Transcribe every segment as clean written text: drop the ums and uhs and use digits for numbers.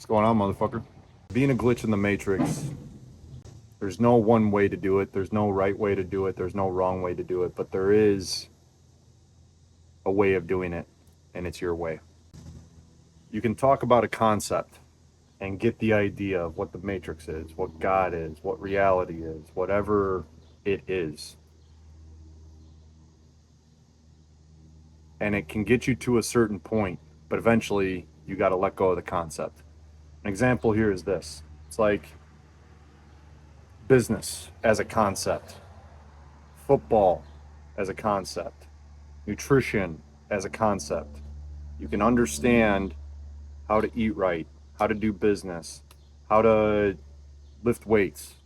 What's going on, motherfucker? Being a glitch in the Matrix, there's no one way to do it. There's no right way to do it. There's no wrong way to do it. But there is a way of doing it, and it's your way. You can talk about a concept and get the idea of what the Matrix is, what God is, what reality is, whatever it is. And it can get you to a certain point, but eventually you got to let go of the concept. An example here is this. It's like business as a concept, football as a concept, nutrition as a concept. You can understand how to eat right, how to do business, how to lift weights.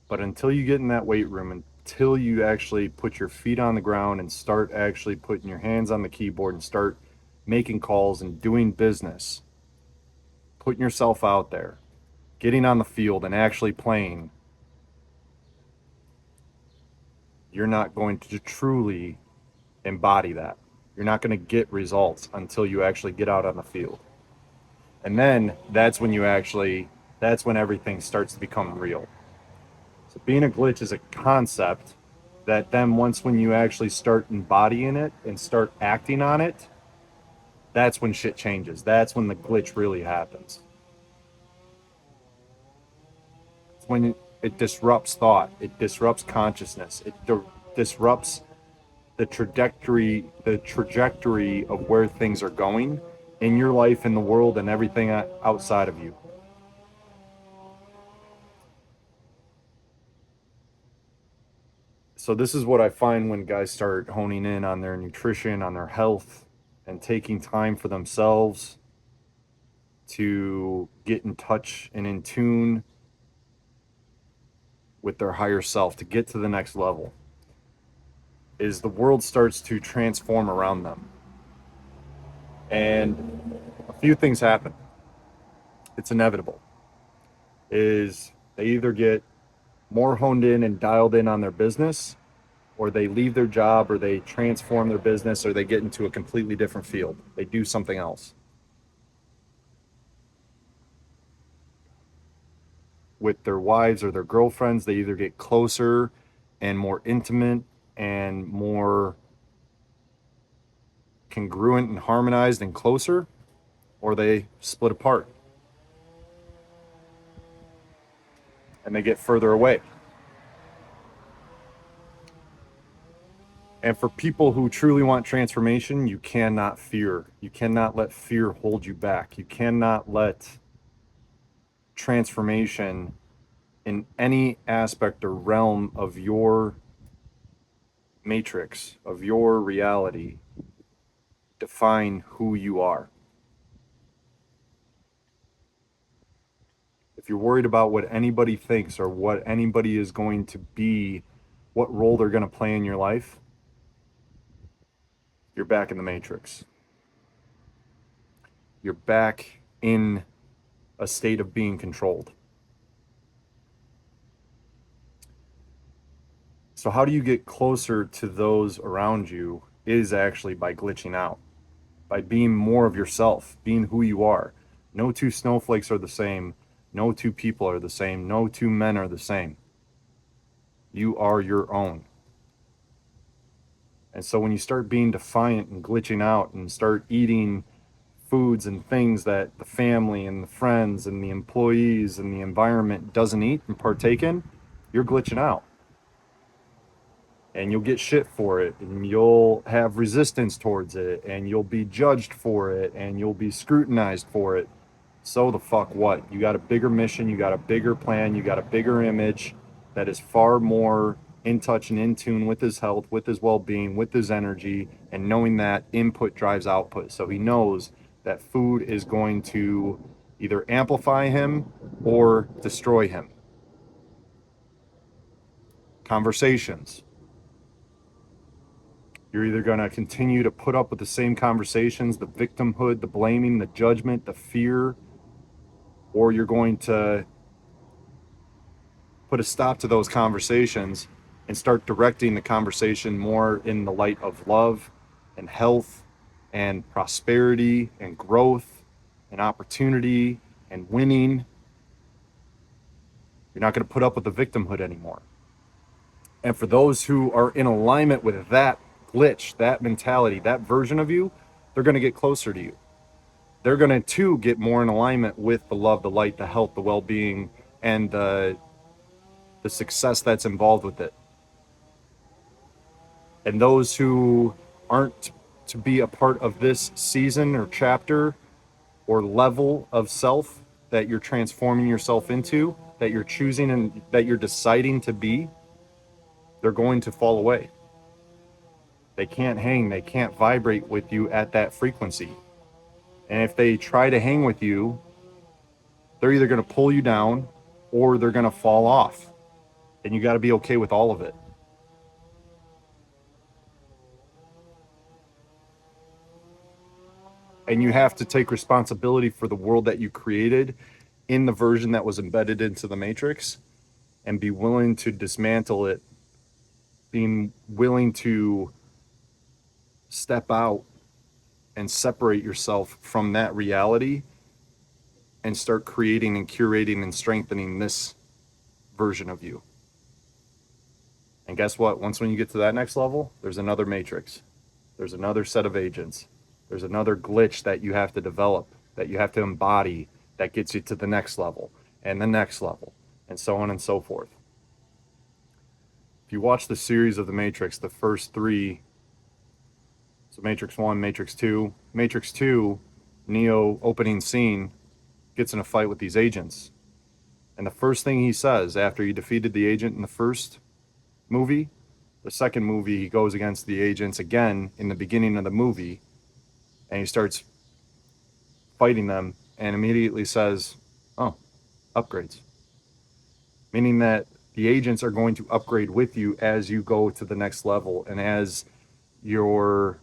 But until you get in that weight room, until you actually put your feet on the ground and start actually putting your hands on the keyboard and start making calls and doing business, putting yourself out there, getting on the field and actually playing, you're not going to truly embody that. You're not going to get results until you actually get out on the field. And then that's when everything starts to become real. So being a glitch is a concept that then once when you actually start embodying it and start acting on it, that's when shit changes. That's when the glitch really happens. It's when it disrupts thought, it disrupts consciousness, it disrupts the trajectory of where things are going in your life, in the world, and everything outside of you. So this is what I find when guys start honing in on their nutrition, on their health, and taking time for themselves to get in touch and in tune with their higher self, to get to the next level, is the world starts to transform around them. And a few things happen. It's inevitable. Is they either get more honed in and dialed in on their business, or they leave their job, or they transform their business, or they get into a completely different field. They do something else. With their wives or their girlfriends, they either get closer and more intimate and more congruent and harmonized and closer, or they split apart and they get further away. And for people who truly want transformation, you cannot fear. You cannot let fear hold you back. You cannot let transformation in any aspect or realm of your matrix, of your reality, define who you are. If you're worried about what anybody thinks or what anybody is going to be, what role they're going to play in your life, you're back in the matrix. You're back in a state of being controlled. So how do you get closer to those around you is actually by glitching out, by being more of yourself, being who you are. No two snowflakes are the same. No two people are the same. No two men are the same. You are your own. And so when you start being defiant and glitching out and start eating foods and things that the family and the friends and the employees and the environment doesn't eat and partake in, you're glitching out. And you'll get shit for it, and you'll have resistance towards it, and you'll be judged for it, and you'll be scrutinized for it. So the fuck what? You got a bigger mission, you got a bigger plan, you got a bigger image that is far more in touch and in tune with his health, with his well-being, with his energy, and knowing that input drives output. So he knows that food is going to either amplify him or destroy him. Conversations. You're either going to continue to put up with the same conversations, the victimhood, the blaming, the judgment, the fear, or you're going to put a stop to those conversations and start directing the conversation more in the light of love and health and prosperity and growth and opportunity and winning. You're not going to put up with the victimhood anymore. And for those who are in alignment with that glitch, that mentality, that version of you, they're going to get closer to you. They're going to too get more in alignment with the love, the light, the health, the well-being, and the success that's involved with it. And those who aren't to be a part of this season or chapter or level of self that you're transforming yourself into, that you're choosing and that you're deciding to be, they're going to fall away. They can't hang, they can't vibrate with you at that frequency. And if they try to hang with you, they're either going to pull you down or they're going to fall off. And you got to be okay with all of it. And you have to take responsibility for the world that you created in the version that was embedded into the Matrix and be willing to dismantle it, being willing to step out and separate yourself from that reality and start creating and curating and strengthening this version of you. And guess what? Once when you get to that next level, there's another Matrix. There's another set of agents. There's another glitch that you have to develop, that you have to embody, that gets you to the next level and the next level, and so on and so forth. If you watch the series of The Matrix, the first three, so Matrix 1, Matrix 2, Neo opening scene, gets in a fight with these agents. And the first thing he says after he defeated the agent in the first movie, the second movie, he goes against the agents again in the beginning of the movie, and he starts fighting them and immediately says, oh, upgrades. Meaning that the agents are going to upgrade with you as you go to the next level, and as your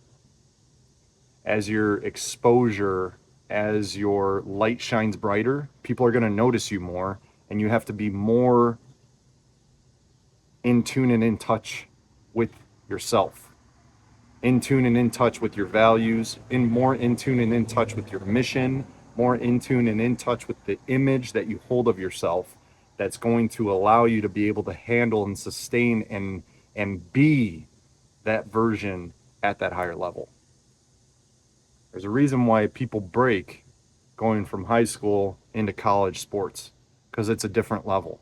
exposure, as your light shines brighter, people are going to notice you more, and you have to be more in tune and in touch with yourself, in tune and in touch with your values, more in tune and in touch with your mission, more in tune and in touch with the image that you hold of yourself, that's going to allow you to be able to handle and sustain and be that version at that higher level. There's a reason why people break going from high school into college sports, because it's a different level.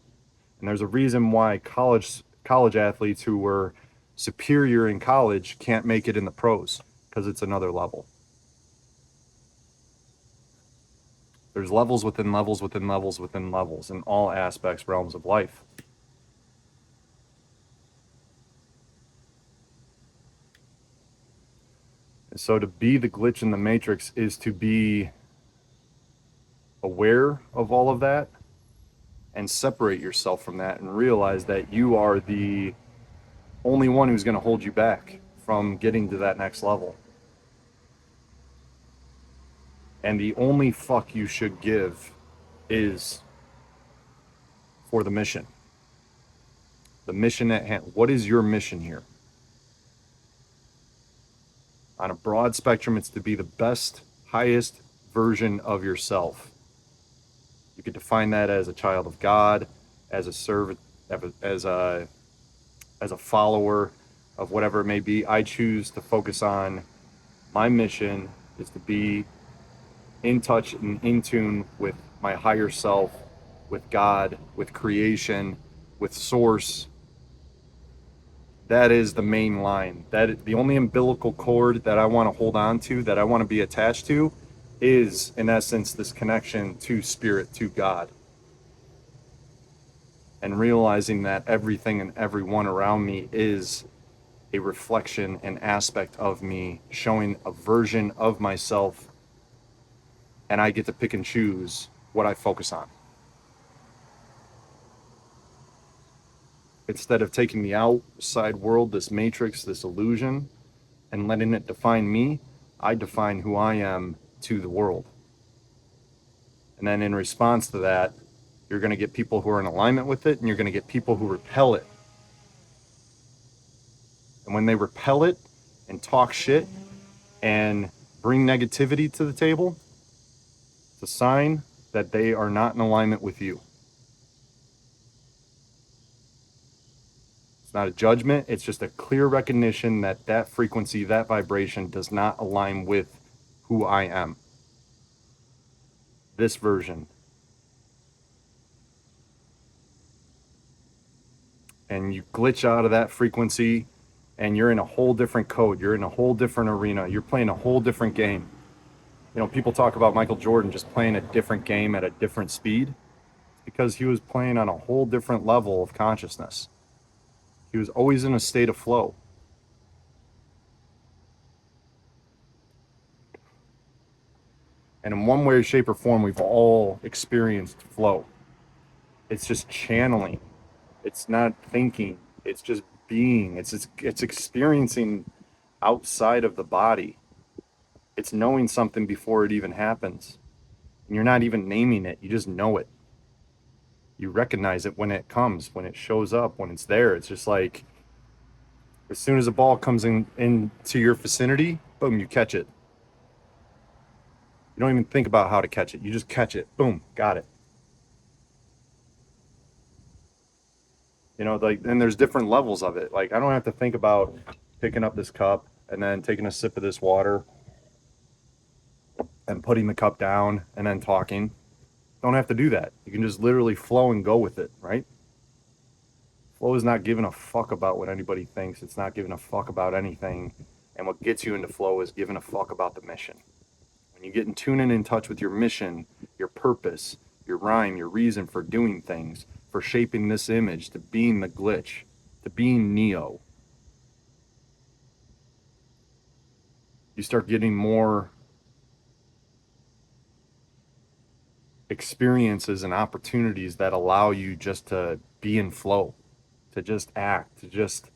And there's a reason why college athletes who were superior in college can't make it in the pros, because it's another level. There's levels within levels within levels within levels in all aspects, realms of life. And so to be the glitch in the Matrix is to be aware of all of that and separate yourself from that and realize that you are the only one who's going to hold you back from getting to that next level. And the only fuck you should give is for the mission. The mission at hand. What is your mission here? On a broad spectrum, it's to be the best, highest version of yourself. You could define that as a child of God, as a servant, as a follower of whatever it may be. I choose to focus on my mission is to be in touch and in tune with my higher self, with God, with creation, with source. That is the main line. That the only umbilical cord that I want to hold on to, that I want to be attached to, is in essence this connection to spirit, to God. And realizing that everything and everyone around me is a reflection, an aspect of me, showing a version of myself, and I get to pick and choose what I focus on. Instead of taking the outside world, this matrix, this illusion, and letting it define me, I define who I am to the world. And then in response to that, you're going to get people who are in alignment with it, and you're going to get people who repel it. And when they repel it and talk shit and bring negativity to the table, it's a sign that they are not in alignment with you. It's not a judgment. It's just a clear recognition that that frequency, that vibration does not align with who I am. This version. And you glitch out of that frequency and you're in a whole different code. You're in a whole different arena. You're playing a whole different game. You know, people talk about Michael Jordan just playing a different game at a different speed because he was playing on a whole different level of consciousness. He was always in a state of flow. And in one way, shape, or form, we've all experienced flow. It's just channeling. It's not thinking. It's just being. It's experiencing outside of the body. It's knowing something before it even happens. And you're not even naming it. You just know it. You recognize it when it comes, when it shows up, when it's there. It's just like as soon as a ball comes into your vicinity, boom, you catch it. You don't even think about how to catch it. You just catch it. Boom, got it. You know, like, and there's different levels of it. Like, I don't have to think about picking up this cup and then taking a sip of this water and putting the cup down and then talking. Don't have to do that. You can just literally flow and go with it, right? Flow is not giving a fuck about what anybody thinks. It's not giving a fuck about anything. And what gets you into flow is giving a fuck about the mission. When you get in tune and in touch with your mission, your purpose, your rhyme, your reason for doing things, for shaping this image, to being the glitch, to being Neo, you start getting more experiences and opportunities that allow you just to be in flow, to just act, to just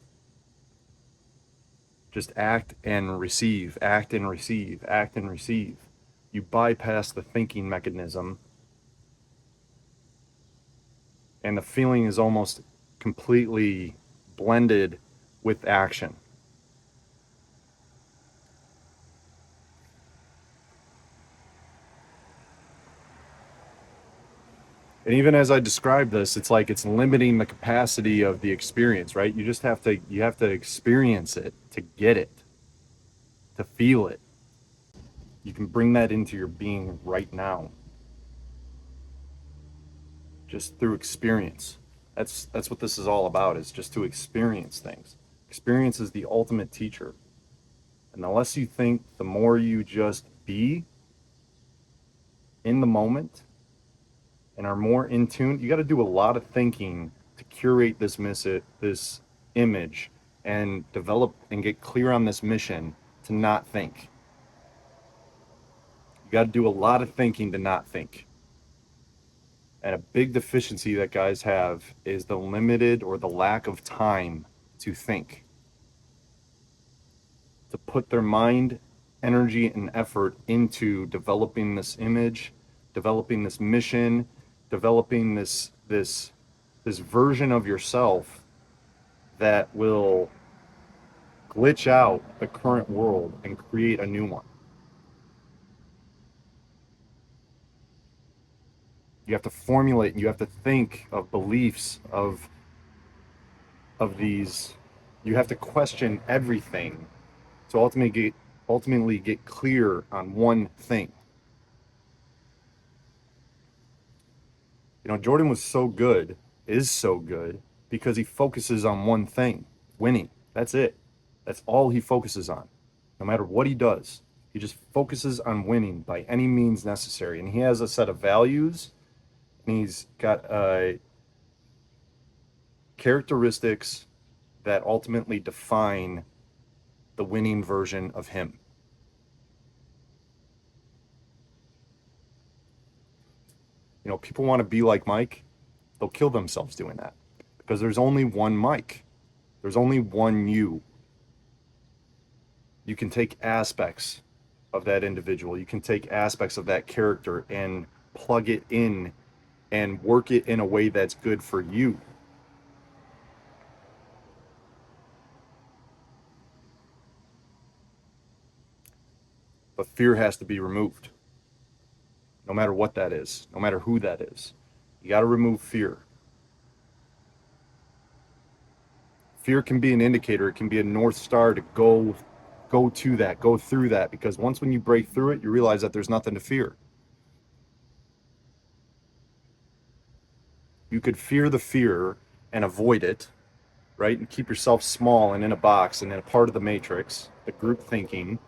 act and receive, act and receive, act and receive. You bypass the thinking mechanism, and the feeling is almost completely blended with action. And even as I describe this, it's like it's limiting the capacity of the experience, right? You just have to experience it to get it, to feel it. You can bring that into your being right now, just through experience. That's what this is all about, is just to experience things. Experience is the ultimate teacher. And the less you think, the more you just be in the moment and are more in tune. You got to do a lot of thinking to curate this image and develop and get clear on this mission to not think. You got to do a lot of thinking to not think. And a big deficiency that guys have is the limited or the lack of time to think, to put their mind, energy, and effort into developing this image, developing this mission, developing this version of yourself that will glitch out the current world and create a new one. You have to formulate, you have to think of beliefs of these. You have to question everything to ultimately get clear on one thing. You know, Jordan was so good, is so good, because he focuses on one thing: winning. That's it. That's all he focuses on. No matter what he does, he just focuses on winning by any means necessary. And he has a set of values, and he's got characteristics that ultimately define the winning version of him. You know, people want to be like Mike, they'll kill themselves doing that because there's only one Mike. There's only one you. You can take aspects of that individual, you can take aspects of that character and plug it in and work it in a way that's good for you. But fear has to be removed. no matter what that is, no matter who that is. You got to remove fear. Fear can be an indicator. It can be a North Star to go to that, go through that, because once when you break through it, you realize that there's nothing to fear. You could fear the fear and avoid it, right? And keep yourself small and in a box and in a part of the matrix, the group thinking.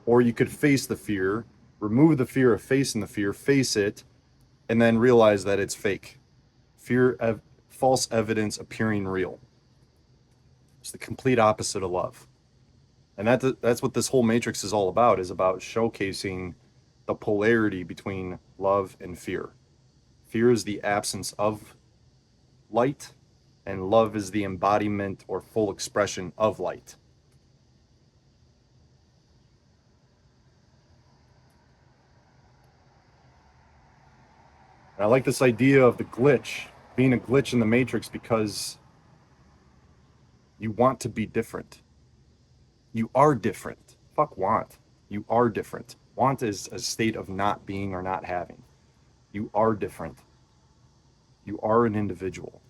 Or you could face the fear, remove the fear of facing the fear, face it, and then realize that it's fake. Fear of false evidence appearing real. It's the complete opposite of love. And that's what this whole matrix is all about, is about showcasing the polarity between love and fear. Fear is the absence of light, and love is the embodiment or full expression of light. And I like this idea of the glitch being a glitch in the matrix because you want to be different. You are different. Fuck want. You are different. Want is a state of not being or not having. You are different. You are an individual.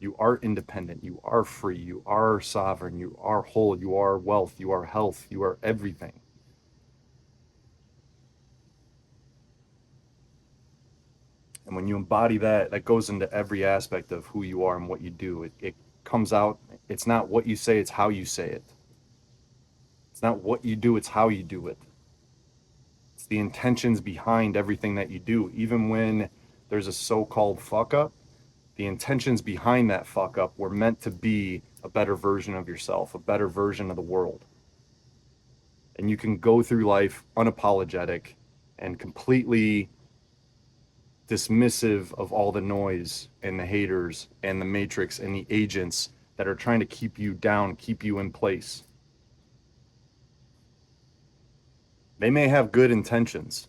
You are independent. You are free. You are sovereign. You are whole. You are wealth. You are health. You are everything. And when you embody that, that goes into every aspect of who you are and what you do. It comes out. It's not what you say, it's how you say it. It's not what you do, it's how you do it. It's the intentions behind everything that you do. Even when there's a so-called fuck up, the intentions behind that fuck up were meant to be a better version of yourself, a better version of the world. And you can go through life unapologetic and completely dismissive of all the noise and the haters and the matrix and the agents that are trying to keep you down, keep you in place. They may have good intentions,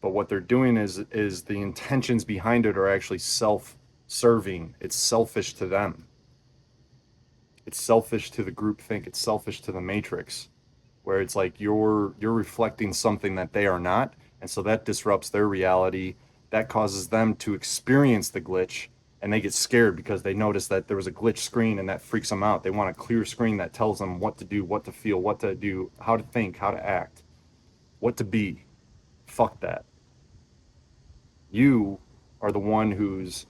but what they're doing is the intentions behind it are actually self-serving. It's selfish to them. It's selfish to the group think. It's selfish to the matrix, where it's like you're reflecting something that they are not, and so that disrupts their reality. That causes them to experience the glitch, and they get scared because they notice that there was a glitch screen, and that freaks them out. They want a clear screen that tells them what to do, what to feel, what to do, how to think, how to act, what to be. Fuck that. You are the one who's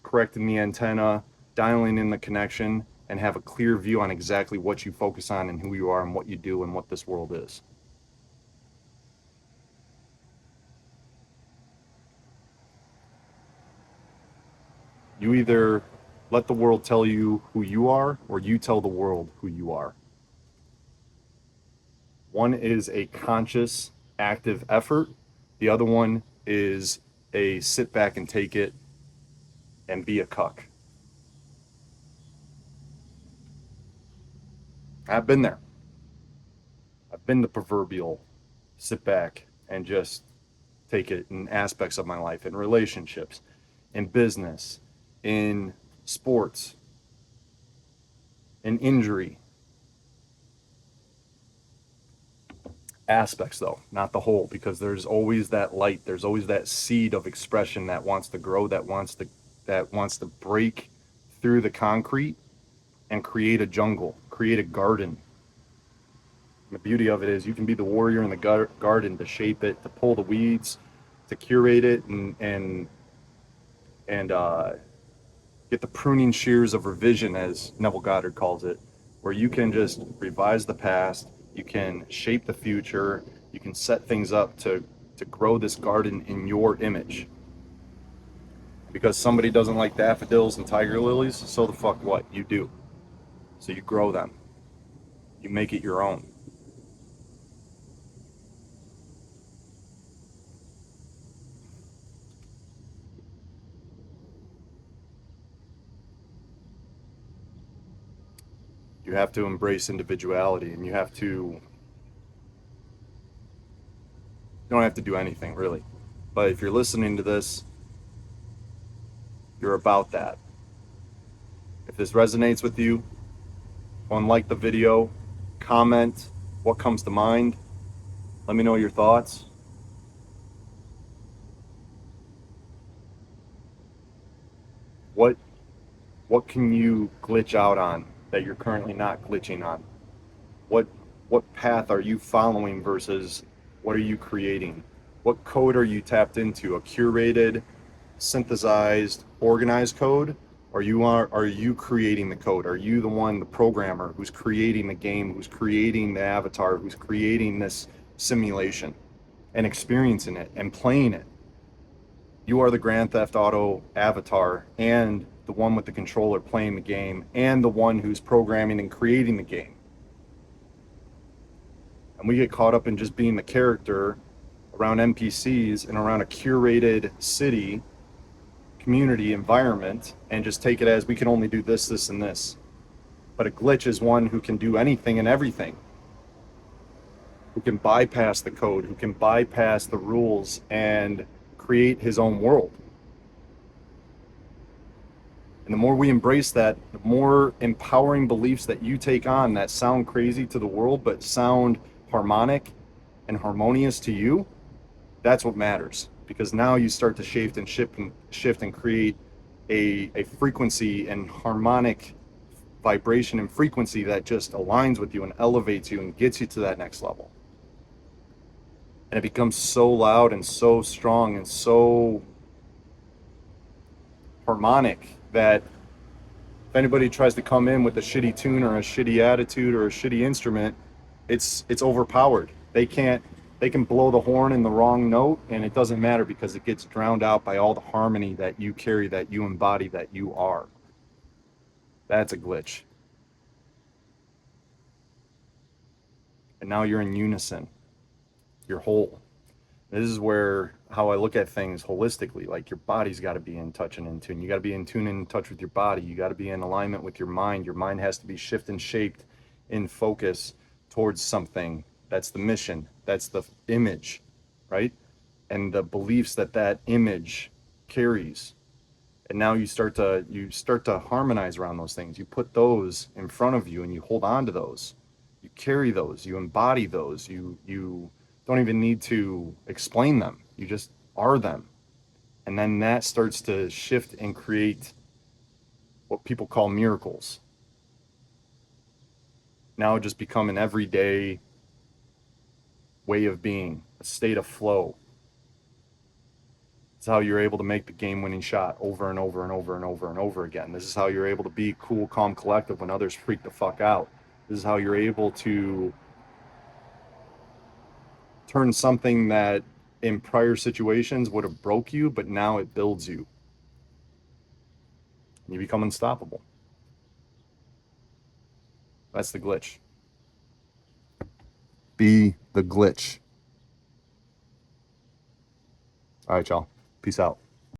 correcting the antenna, dialing in the connection, and have a clear view on exactly what you focus on and who you are and what you do and what this world is. You either let the world tell you who you are, or you tell the world who you are. One is a conscious, active effort. The other one is a sit back and take it and be a cuck. I've been there. I've been the proverbial sit back and just take it in aspects of my life, in relationships, in business, in sports, in injury. Aspects though, not the whole, because there's always that light, there's always that seed of expression that wants to grow, that wants to break through the concrete and create a jungle, create a garden. And the beauty of it is you can be the warrior in the garden to shape it, to pull the weeds, to curate it, and get the pruning shears of revision, as Neville Goddard calls it, where you can just revise the past, you can shape the future, you can set things up to grow this garden in your image. Because somebody doesn't like daffodils and tiger lilies, so the fuck what? You do. So you grow them. You make it your own. You have to embrace individuality, and you don't have to do anything really. But if you're listening to this, you're about that. If this resonates with you, go and like the video, comment, What comes to mind? Let me know your thoughts. What what can you glitch out on that you're currently not glitching on? What what path are you following versus what are you creating? What code are you tapped into? A curated, synthesized, organized code? Or are you creating the code? Are you the one, the programmer who's creating the game, who's creating the avatar, who's creating this simulation and experiencing it and playing it? You are the Grand Theft Auto avatar and the one with the controller playing the game and the one who's programming and creating the game. And we get caught up in just being the character around NPCs and around a curated city, community, environment, and just take it as we can only do this, this, and this. But a glitch is one who can do anything and everything, who can bypass the code, who can bypass the rules and create his own world. And the more we embrace that, the more empowering beliefs that you take on that sound crazy to the world, but sound harmonic and harmonious to you, that's what matters. Because now you start to shift and create a frequency and harmonic vibration and frequency that just aligns with you and elevates you and gets you to that next level. And it becomes so loud and so strong and so harmonic that if anybody tries to come in with a shitty tune or a shitty attitude or a shitty instrument, it's overpowered. They can blow the horn in the wrong note and it doesn't matter because it gets drowned out by all the harmony that you carry, that you embody, that you are. That's a glitch. And now you're in unison. You're whole. This is where how I look at things holistically. Like your body's got to be in touch and in tune. You got to be in tune and in touch with your body. You got to be in alignment with your mind. Your mind has to be shifted and shaped in focus towards something. That's the mission. That's the image, right? And the beliefs that that image carries. And now you start to harmonize around those things. You put those in front of you and you hold on to those. You carry those. You embody those. You don't even need to explain them. You just are them. And then that starts to shift and create what people call miracles. Now just become an everyday way of being, a state of flow. It's how you're able to make the game-winning shot over and over and over and over and over again. This is how you're able to be cool, calm, collective when others freak the fuck out. This is how you're able to turn something that in prior situations would have broke you, but now it builds you. You become unstoppable. That's the glitch. Be the glitch. All right, y'all. Peace out.